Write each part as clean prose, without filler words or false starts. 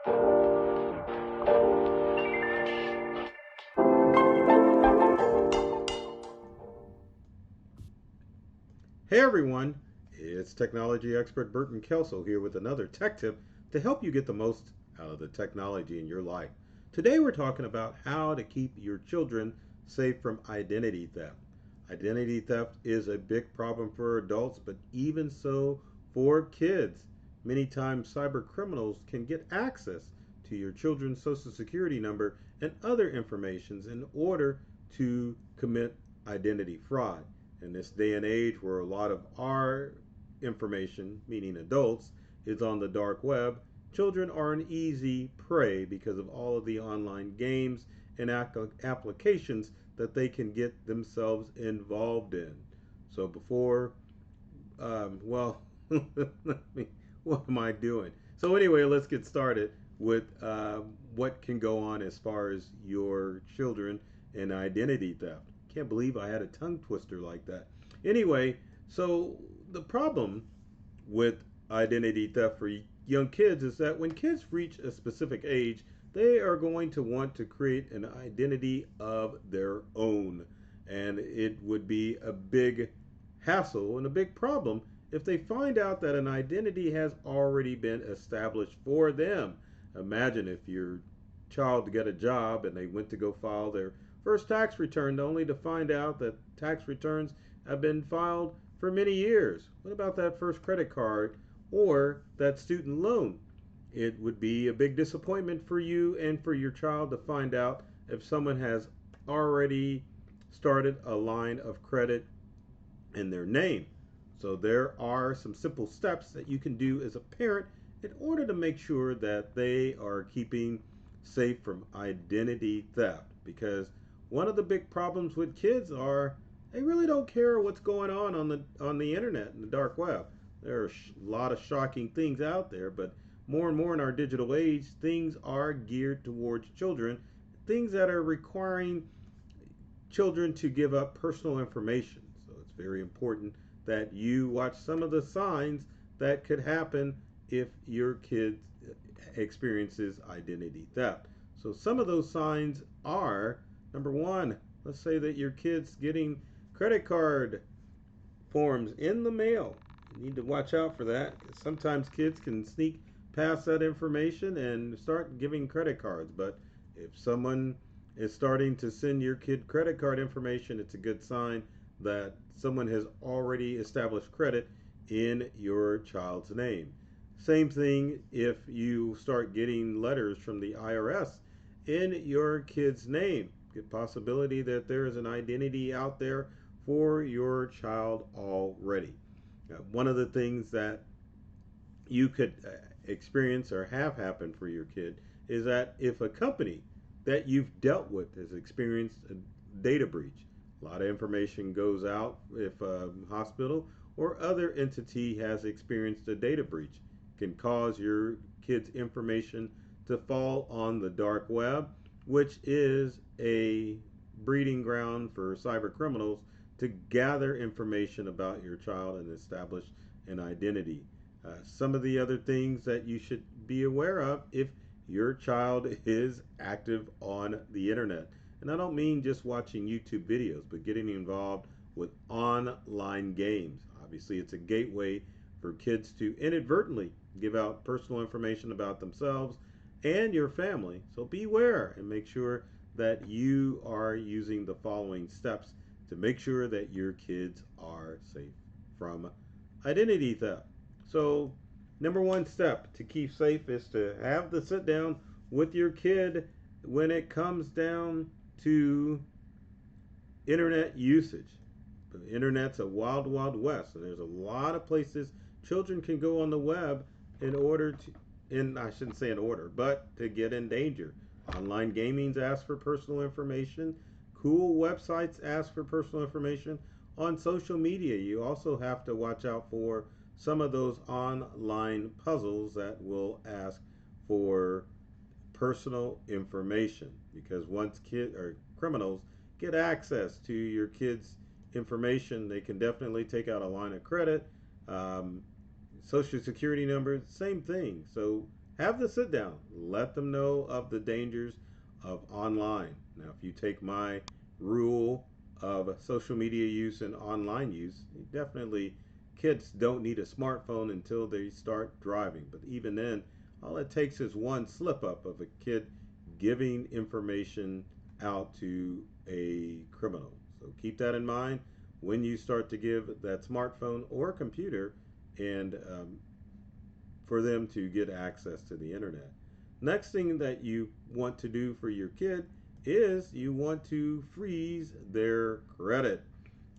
Hey everyone, it's technology expert Burton Kelso here with another tech tip to help you get the most out of the technology in your life. Today we're talking about how to keep your children safe from identity theft. Identity theft is a big problem for adults, but even so for kids. Many times cyber criminals can get access to your children's social security number and other informations in order to commit identity fraud. In this day and age where a lot of our information, meaning adults, is on the dark web, children are an easy prey because of all of the online games and applications that they can get themselves involved in. So before, well, what am I doing? So anyway, let's get started with what can go on as far as your children and identity theft. Can't believe I had a tongue twister like that. Anyway, so the problem with identity theft for young kids is that when kids reach a specific age, they are going to want to create an identity of their own. And it would be a big hassle and a big problem if they find out that an identity has already been established for them. Imagine if your child got a job and they went to go file their first tax return only to find out that tax returns have been filed for many years. What about that first credit card or that student loan? It would be a big disappointment for you and for your child to find out if someone has already started a line of credit in their name. So there are some simple steps that you can do as a parent in order to make sure that they are keeping safe from identity theft, because one of the big problems with kids are they really don't care what's going on the internet and the dark web. There are a lot of shocking things out there, but more and more in our digital age, things are geared towards children, things that are requiring children to give up personal information. So it's very important that you watch some of the signs that could happen if your kid experiences identity theft. So some of those signs are number one, let's say that your kid's getting credit card forms in the mail. You need to watch out for that because sometimes kids can sneak past that information and start giving credit cards. But if someone is starting to send your kid credit card information, it's a good sign that someone has already established credit in your child's name. Same thing if you start getting letters from the IRS in your kid's name. Good possibility that there is an identity out there for your child already. One of the things that you could experience or have happen for your kid is that if a company that you've dealt with has experienced a data breach, a lot of information goes out if a hospital or other entity has experienced a data breach. It can cause your kid's information to fall on the dark web, which is a breeding ground for cyber criminals to gather information about your child and establish an identity. Some of the other things that you should be aware of if your child is active on the internet. And I don't mean just watching YouTube videos, but getting involved with online games. Obviously, it's a gateway for kids to inadvertently give out personal information about themselves and your family. So beware and make sure that you are using the following steps to make sure that your kids are safe from identity theft. So, number one step to keep safe is to have the sit down with your kid when it comes down to internet usage. The internet's a wild, wild west, and there's a lot of places children can go on the web in order to, in I shouldn't say in order, but to get in danger. Online gamings ask for personal information. Cool websites ask for personal information. On social media, you also have to watch out for some of those online puzzles that will ask for personal information, because once kid or criminals get access to your kids information, they can definitely take out a line of credit, um, social security number, same thing. So have the sit down. Let them know of the dangers of online. Now, if you take my rule of social media use and online use, definitely kids don't need a smartphone until they start driving. But even then, all it takes is one slip up of a kid giving information out to a criminal. So keep that in mind when you start to give that smartphone or computer and for them to get access to the internet. Next thing that you want to do for your kid is you want to freeze their credit.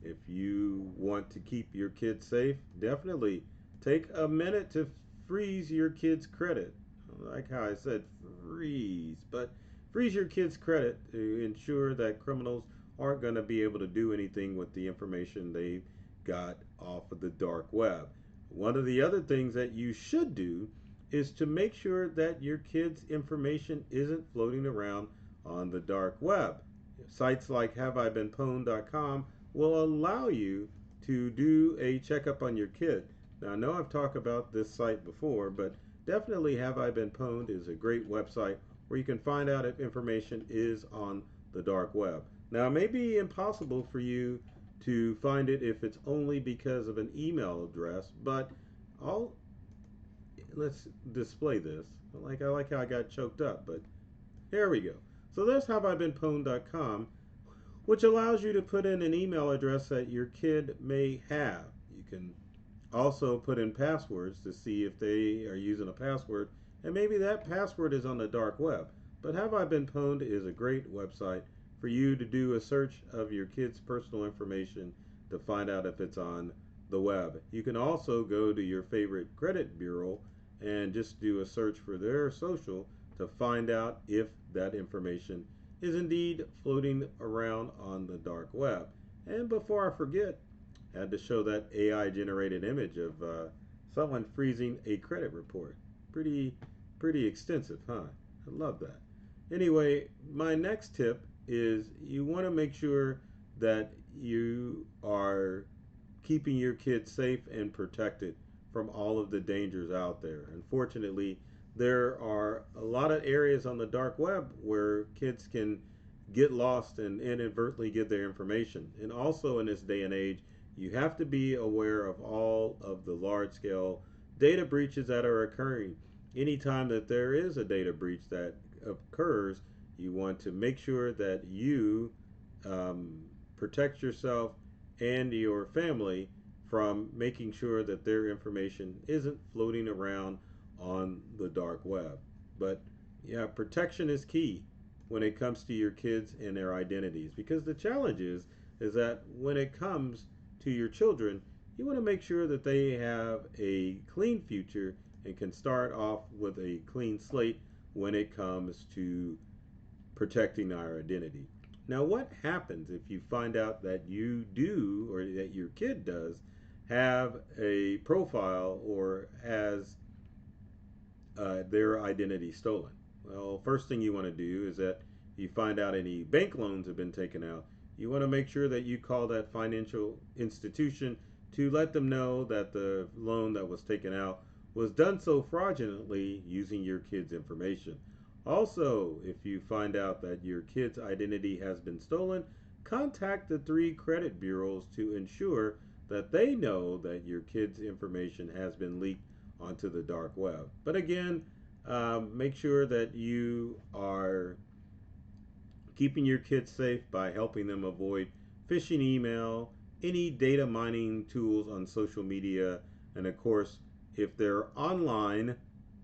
If you want to keep your kids safe, definitely take a minute to freeze your kids' credit. I like how I said freeze, but freeze your kids' credit to ensure that criminals aren't going to be able to do anything with the information they got off of the dark web. One of the other things that you should do is to make sure that your kids' information isn't floating around on the dark web. Sites like haveibeenpwned.com will allow you to do a checkup on your kid. Now, I know I've talked about this site before, but definitely Have I Been Pwned is a great website where you can find out if information is on the dark web. Now, it may be impossible for you to find it if it's only because of an email address, but I'll let's display this. I like how I got choked up, but here we go. So there's haveibeenpwned.com, which allows you to put in an email address that your kid may have. You can also put in passwords to see if they are using a password, and maybe that password is on the dark web. But Have I Been Pwned is a great website for you to do a search of your kid's personal information to find out if it's on the web. You can also go to your favorite credit bureau and just do a search for their social to find out if that information is indeed floating around on the dark web. And before I forget, I had to show that AI generated image of someone freezing a credit report. Pretty pretty extensive, huh? I love that. Anyway, my next tip is you want to make sure that you are keeping your kids safe and protected from all of the dangers out there. Unfortunately, there are a lot of areas on the dark web where kids can get lost and inadvertently get their information. And also in this day and age, you have to be aware of all of the large scale data breaches that are occurring. Anytime that there is a data breach that occurs, you want to make sure that you protect yourself and your family from making sure that their information isn't floating around on the dark web. But yeah, protection is key when it comes to your kids and their identities, because the challenge is that when it comes to your children, you want to make sure that they have a clean future and can start off with a clean slate when it comes to protecting our identity. Now, what happens if you find out that you do, or that your kid does, have a profile or has their identity stolen? Well, first thing you want to do is that you find out any bank loans have been taken out. You want to make sure that you call that financial institution to let them know that the loan that was taken out was done so fraudulently using your kid's information. Also, if you find out that your kid's identity has been stolen, contact the three credit bureaus to ensure that they know that your kid's information has been leaked onto the dark web. But again, make sure that you are keeping your kids safe by helping them avoid phishing email, any data mining tools on social media, and of course, if they're online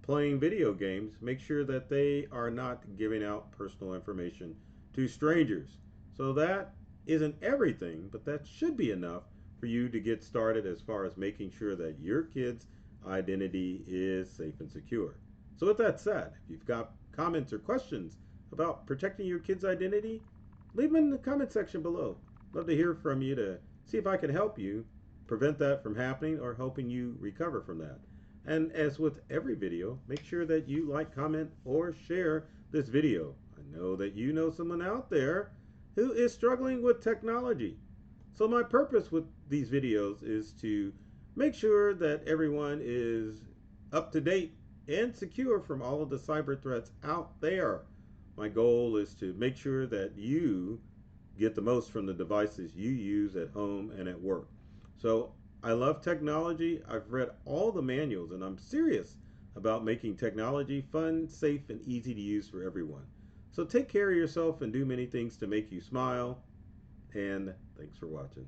playing video games, make sure that they are not giving out personal information to strangers. So that isn't everything, but that should be enough for you to get started as far as making sure that your kids' identity is safe and secure. So with that said, if you've got comments or questions about protecting your kids' identity, leave them in the comment section below. Love to hear from you to see if I can help you prevent that from happening or helping you recover from that. And as with every video, make sure that you like, comment, or share this video. I know that you know someone out there who is struggling with technology. So my purpose with these videos is to make sure that everyone is up to date and secure from all of the cyber threats out there. My goal is to make sure that you get the most from the devices you use at home and at work. So I love technology. I've read all the manuals and I'm serious about making technology fun, safe, and easy to use for everyone. So take care of yourself and do many things to make you smile. And thanks for watching.